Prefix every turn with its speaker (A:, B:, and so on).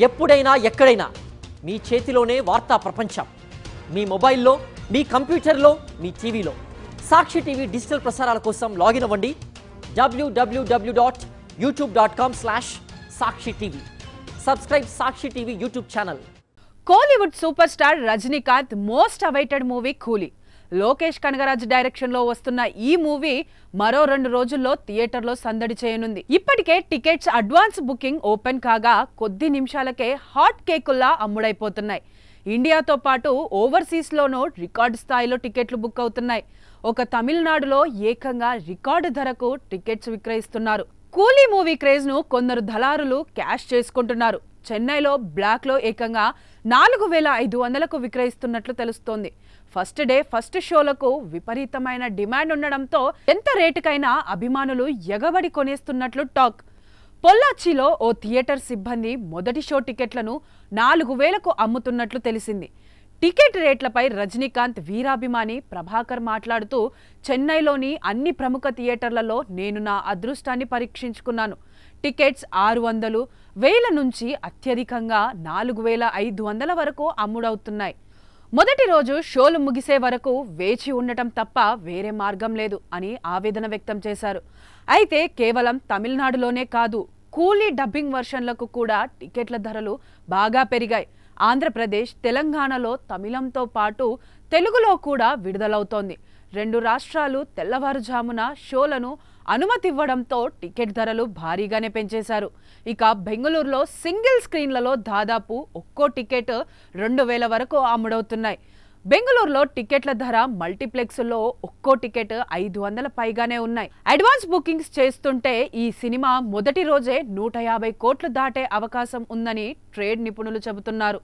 A: ఎప్పుడైనా ఎక్కడైనా మీ చేతిలోనే వార్తా ప్రపంచం. మీ మొబైల్లో, మీ కంప్యూటర్లో, మీ టీవీలో. సాక్షి టీవీ డిజిటల్ ప్రసారాల కోసం లాగిన్ అవ్వండి www.youtube.com/సాక్షి TV. Subscribe Sakshi TV YouTube channel.
B: Kollywood superstar Rajinikanth most awaited movie Coolie. Lokesh Kanagaraj direction లో వస్తున్న ఈ మూవీ మరో 2 రోజుల్లో థియేటర్లో సందడి చేయనుంది. ఇప్పటికే టికెట్స్ అడ్వాన్స్ బుకింగ్ ఓపెన్ కాగా కొద్ది నిమిషాలకే హాట్ కేకుల్లా అమ్ముడైపోతున్నాయి. ఇండియాతో పాటు ఓవర్సీస్ లోనూ రికార్డు స్థాయిలో టికెట్లు బుక్ అవుతున్నాయి. ఒక తమిళనాడులో ఏకంగా రికార్డు ధరకు టికెట్స్ విక్రయిస్తున్నారు. కూలీ మూవీ క్రేజ్ ను కొందరు దళారులు క్యాష్ చేసుకుంటున్నారు. చెన్నైలో బ్లాక్ లో ఏకంగా 4500కు విక్రయిస్తున్నట్లు తెలుస్తోంది. ఫస్ట్ డే ఫస్ట్ షోలకు విపరీతమైన డిమాండ్ ఉండడంతో ఎంత రేటుకైనా అభిమానులు ఎగబడి కొనేస్తున్నట్లు టాక్. పొల్లాచ్చిలో ఓ థియేటర్ సిబ్బంది మొదటి షో టికెట్లను 4000కు అమ్ముతున్నట్లు తెలిసింది. టికెట్ రేట్లపై రజనీకాంత్ వీరాభిమాని ప్రభాకర్ మాట్లాడుతూ, చెన్నైలోని అన్ని ప్రముఖ థియేటర్లలో నేను నా అదృష్టాన్ని పరీక్షించుకున్నాను. టికెట్స్ 600, 1000 నుంచి అత్యధికంగా 4500 వరకు అమ్ముడవుతున్నాయి. మొదటి రోజు షోలు ముగిసే వరకు వేచి ఉండటం తప్ప వేరే మార్గం లేదు అని ఆవేదన వ్యక్తం చేశారు. అయితే కేవలం తమిళనాడులోనే కాదు, కూలీ డబ్బింగ్ వర్షన్లకు కూడా టికెట్ల ధరలు బాగా పెరిగాయి. ఆంధ్రప్రదేశ్, తెలంగాణలో తమిళంతో పాటు తెలుగులో కూడా విడుదలవుతోంది. 2 రాష్ట్రాలు తెల్లవారుజామున షోలను అనుమతివ్వడంతో టికెట్ ధరలు భారీగానే పెంచేశారు. ఇక బెంగళూరులో సింగిల్ స్క్రీన్లలో దాదాపు ఒక్కో టికెట్ 2000 వరకు అమ్ముడవుతున్నాయి. బెంగళూరులో టికెట్ల ధర మల్టీప్లెక్స్లో ఒక్కో టికెట్ 500 పైగానే ఉన్నాయి. అడ్వాన్స్ బుకింగ్స్ చేస్తుంటే ఈ సినిమా మొదటి రోజే 150 కోట్లు దాటే అవకాశం ఉందని ట్రేడ్ నిపుణులు చెబుతున్నారు.